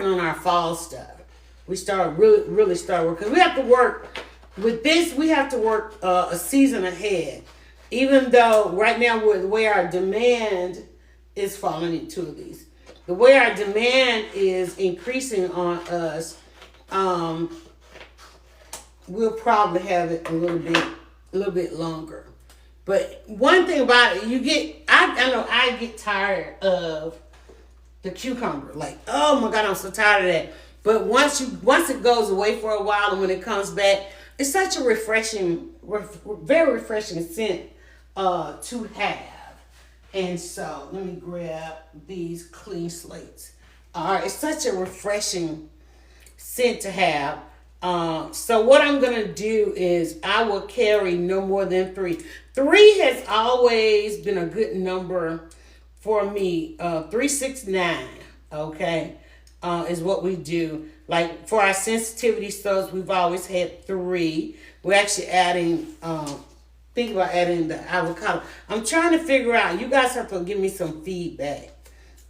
on our fall stuff. We start really start working. We have to work with this. We have to work a season ahead. Even though right now the way our demand is falling into these, the way our demand is increasing on us, we'll probably have it a little bit longer. But one thing about it, I know I get tired of the cucumber. Like, oh my God, I'm so tired of that. But once it goes away for a while and when it comes back, it's such a very refreshing scent to have. And so let me grab these clean slates. All right, it's such a refreshing scent to have. So what I'm gonna do is I will carry no more than 3. 3 has always been a good number for me. 3, 6, 9. Okay, is what we do. Like for our sensitivity studs, we've always had 3. We're actually adding. Think about adding the avocado. I'm trying to figure out. You guys have to give me some feedback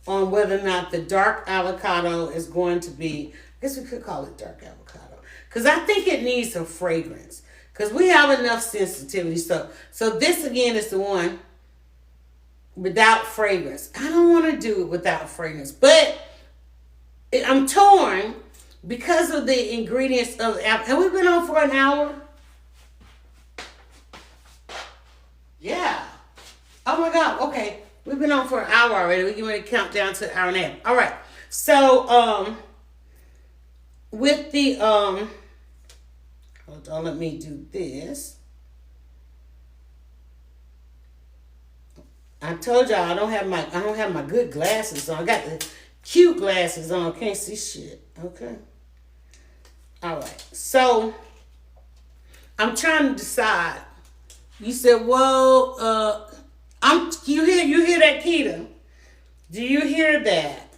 on whether or not the dark avocado is going to be. I guess we could call it dark avocado. Because I think it needs some fragrance. Because we have enough sensitivity. So this again is the one without fragrance. I don't want to do it without fragrance. But I'm torn because of the ingredients of the apple. Have we been on for an hour? Yeah. Oh my God. Okay. We've been on for an hour already. We're going to count down to an hour and a half. All right. So, with the, hold on, let me do this. I told y'all I don't have my good glasses on. I got the cute glasses on. Can't see shit. Okay. All right. So, I'm trying to decide. You said, well, you hear that, Keita? Do you hear that?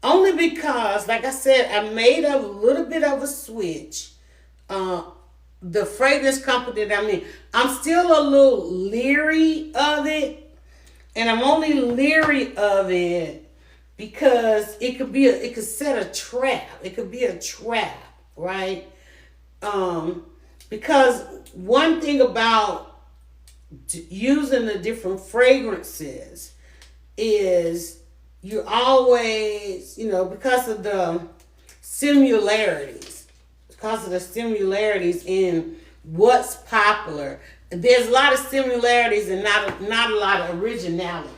Only because, like I said, I made a little bit of a switch. The fragrance company that I'm in, I'm still a little leery of it. And I'm only leery of it because it could set a trap. It could be a trap, right? Because one thing about using the different fragrances is you always, because of the similarities in what's popular, there's a lot of similarities and not a lot of originality,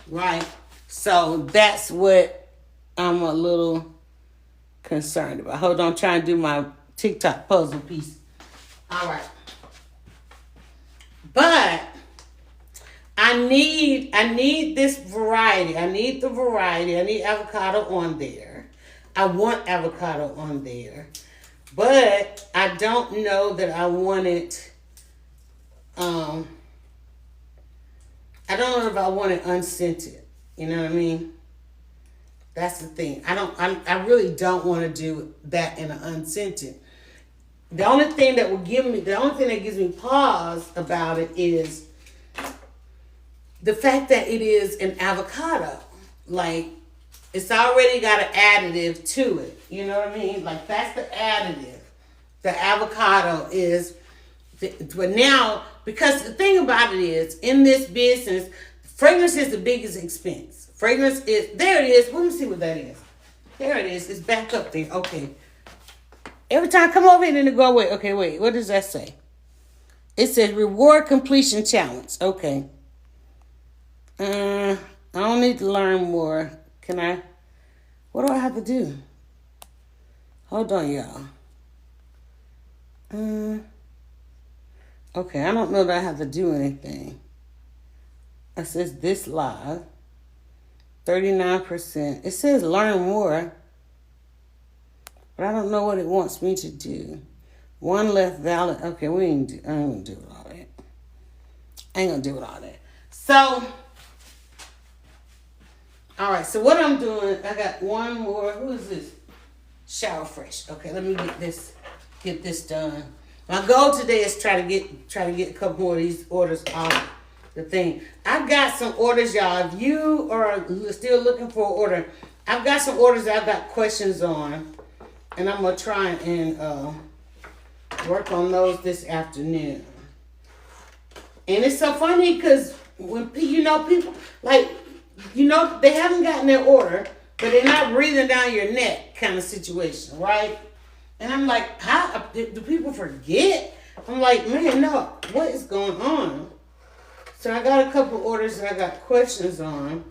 right? So that's what I'm a little concerned about. Hold on, I'm trying to do my TikTok puzzle piece. All right. But I need this variety. I need the variety. I need avocado on there. I want avocado on there. But I don't know that I want it. I don't know if I want it unscented. You know what I mean? That's the thing. I really don't want to do that in an unscented. The only thing that gives me pause about it is the fact that it is an avocado. Like, it's already got an additive to it. You know what I mean? Like, that's the additive. The avocado is, but now, because the thing about it is, in this business, fragrance is the biggest expense. Fragrance is, there it is. Let me see what that is. There it is. It's back up there. Okay. Every time I come over here and it go away. Okay, wait. What does that say? It says reward completion challenge. Okay. I don't need to learn more. Can I? What do I have to do? Hold on, y'all. Okay, I don't know that I have to do anything. It says this live. 39%. It says learn more. But I don't know what it wants me to do. One left valid. Okay, I ain't gonna do it all that. I ain't gonna do it all that. So, all right. So what I'm doing, I got one more. Who is this? Shower Fresh. Okay, let me get this done. My goal today is try to get a couple more of these orders off the thing. I've got some orders, y'all. If you are still looking for an order, I've got some orders that I've got questions on, and I'm gonna try and work on those this afternoon. And it's so funny because when people like, they haven't gotten their order, but they're not breathing down your neck kind of situation, right? And I'm like, how do people forget? I'm like, man, no, what is going on? So I got a couple orders that I got questions on.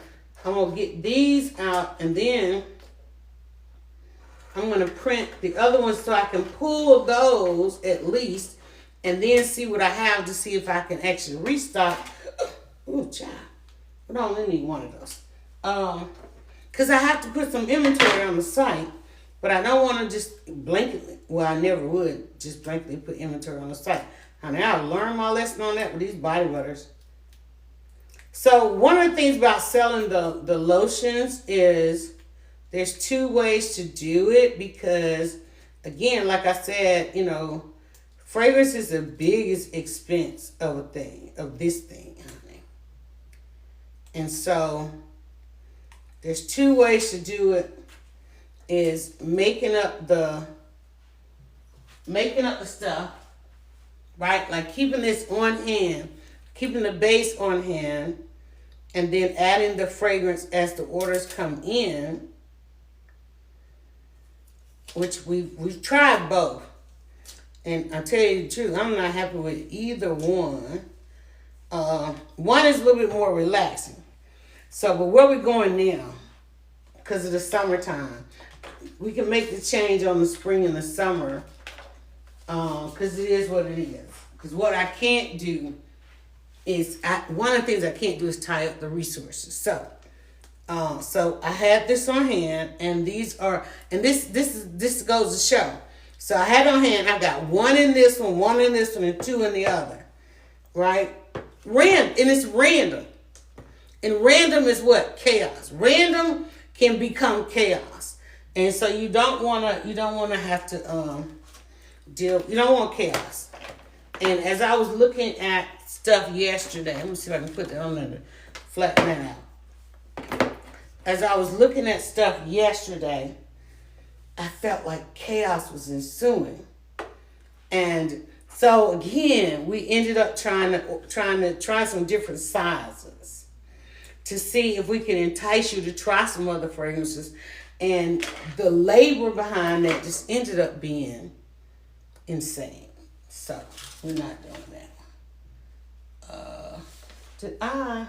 I'm going to get these out, and then I'm going to print the other ones so I can pull those at least, and then see what I have to see if I can actually restock. Ooh, child. But I only need one of those. Because I have to put some inventory on the site, but I don't want to just blanketly, well, I never would just blanketly put inventory on the site. Honey, I learned my lesson on that with these body butters. So one of the things about selling the lotions is there's two ways to do it because, again, like I said, fragrance is the biggest expense of this thing, honey. And so there's two ways to do it. Is making up the stuff, right? Like keeping this on hand, keeping the base on hand, and then adding the fragrance as the orders come in, which we've tried both. And I'll tell you the truth, I'm not happy with either one. One is a little bit more relaxing. So, but where we going now? Because of the summertime. We can make the change on the spring and the summer. Because it is what it is. Because what I can't do is, one of the things I can't do is tie up the resources. So I had this on hand, and these are, and this goes to show. So I had on hand, I got one in this one in this one, and two in the other, right? And it's random. And random is what? Chaos. Random can become chaos. And so you don't wanna have to you don't want chaos. And as I was looking at stuff yesterday, let me see if I can put that on there to flatten that out. As I was looking at stuff yesterday, I felt like chaos was ensuing. And so again, we ended up trying to try some different sizes to see if we can entice you to try some other fragrances. And the labor behind that just ended up being insane. So we're not doing that. I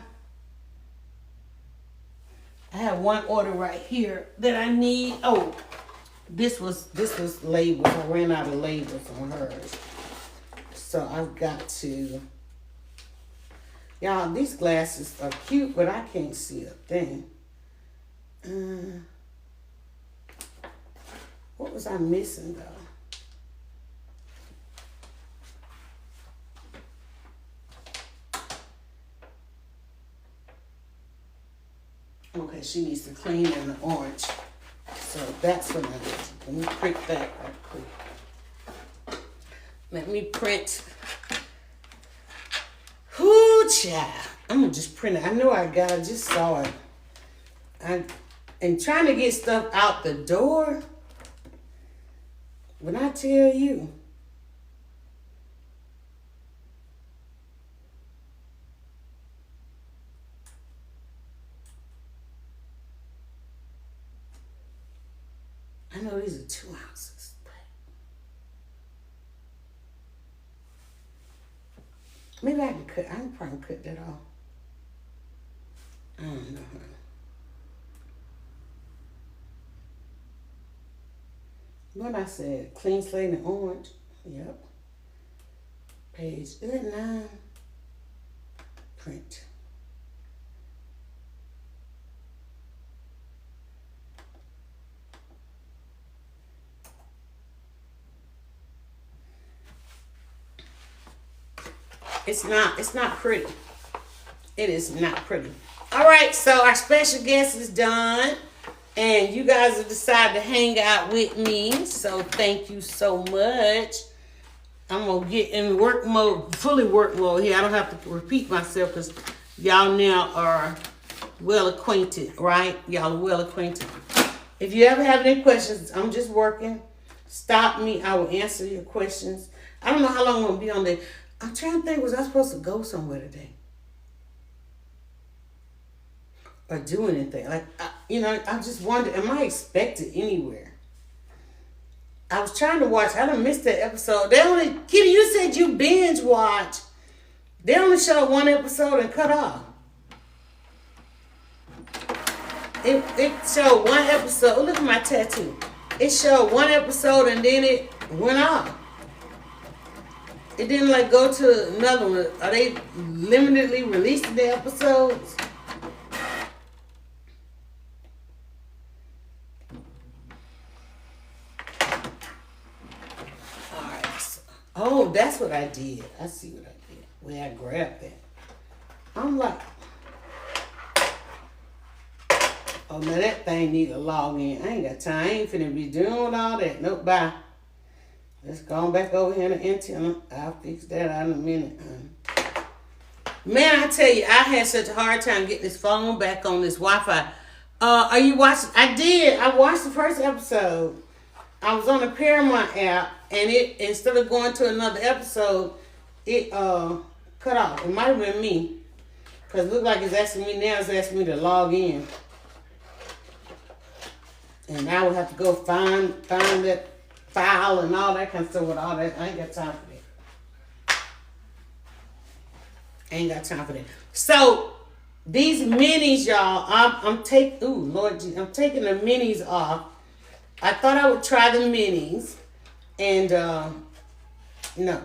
have one order right here that I need. Oh, this was labels. I ran out of labels on hers. So I've got to. Y'all, these glasses are cute, but I can't see a thing. What was I missing though? Okay, she needs to clean in the orange. So that's what I need. Let me print that right quick. Let me print. Whoo, child. I'm going to just print it. I know I just saw it. And trying to get stuff out the door. When I tell you. I know these are 2 ounces. But maybe I can probably cut that off. I don't know. What I said, clean slate and orange. Yep. Page, is it 9? Print. It's not pretty. It is not pretty. All right, so our special guest is done. And you guys have decided to hang out with me. So thank you so much. I'm going to get in work mode, fully work mode here. I don't have to repeat myself because y'all now are well acquainted, right? Y'all are well acquainted. If you ever have any questions, I'm just working. Stop me. I will answer your questions. I don't know how long I'm going to be on there. I'm trying to think, was I supposed to go somewhere today? Or do anything? Like, I just wonder, am I expected anywhere? I was trying to watch. I done missed that episode. Kitty, you said you binge watch. They only showed one episode and cut off. It showed one episode. Look at my tattoo. It showed one episode and then it went off. It didn't like go to another one. Are they limitedly releasing the episodes? Alright. Oh, that's what I did. I see what I did. Where I grabbed that. I'm like, oh, now that thing need to log in. I ain't got time. I ain't finna be doing all that. Nope, bye. Let's go back over here to antenna. I'll fix that out in a minute. Man, I tell you, I had such a hard time getting this phone back on this Wi-Fi. Are you watching? I did. I watched the first episode. I was on the Paramount app, and it, instead of going to another episode, it cut off. It might have been me. Because it looked like it's asking me now. It's asking me to log in. And I would have to go find that file and all that kind of stuff with all that. I ain't got time for that. So these minis, y'all, I'm taking the minis off. I thought I would try the minis, and no.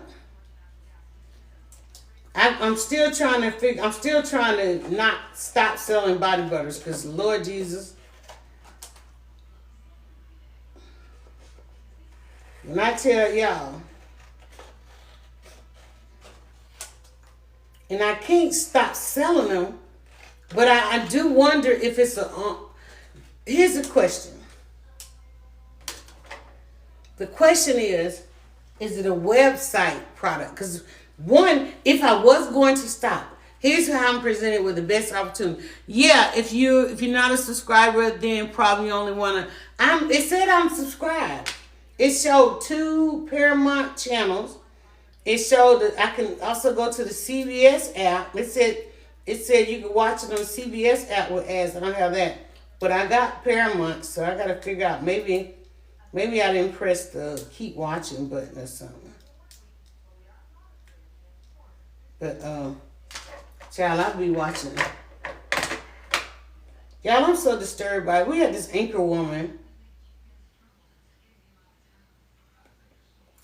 I'm still trying to not stop selling body butters because Lord Jesus. When I tell y'all, and I can't stop selling them, but I do wonder if it's here's the question. The question is it a website product? Because one, if I was going to stop, here's how I'm presented with the best opportunity. Yeah, if you're not a subscriber, then probably you only want to, it said I'm subscribed. It showed 2 Paramount channels. It showed that I can also go to the CBS app. It said you can watch it on the CBS app with ads. I don't have that. But I got Paramount, so I got to figure out. Maybe I didn't press the keep watching button or something. But, child, I'll be watching it. Y'all, I'm so disturbed by it. We had this anchor woman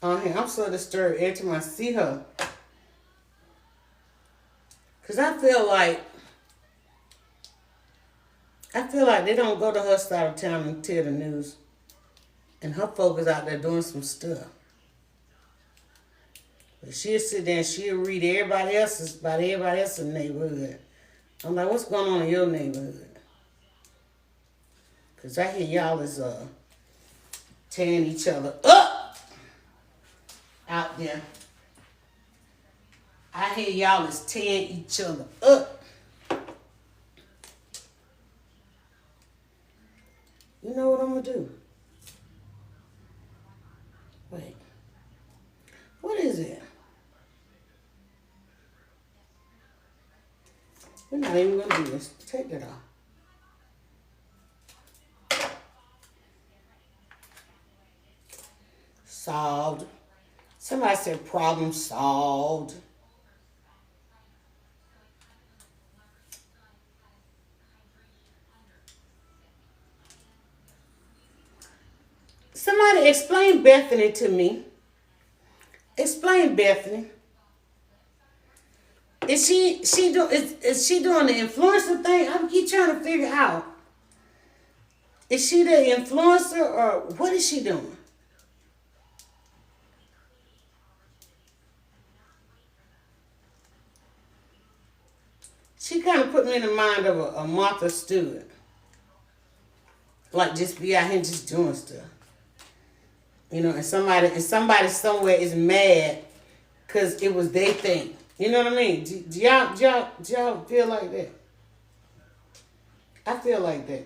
on here. I'm so disturbed every time I see her. Because I feel like they don't go to her side of town and tell the news. And her folk is out there doing some stuff. But she'll sit there and she'll read everybody else's neighborhood. I'm like, what's going on in your neighborhood? Because I hear y'all is tearing each other up out there. I hear y'all is tearing each other up. You know what I'm going to do? Wait. What is it? We're not even going to do this. Take that off. Solved. Somebody said problem solved. Somebody explain Bethany to me. Explain Bethany. Is she doing the influencer thing? I keep trying to figure out. Is she the influencer or what is she doing? She kind of put me in the mind of a Martha Stewart. Like just be out here just doing stuff. You know, and somebody somewhere is mad because it was their thing. You know what I mean? Do y'all feel like that? I feel like that.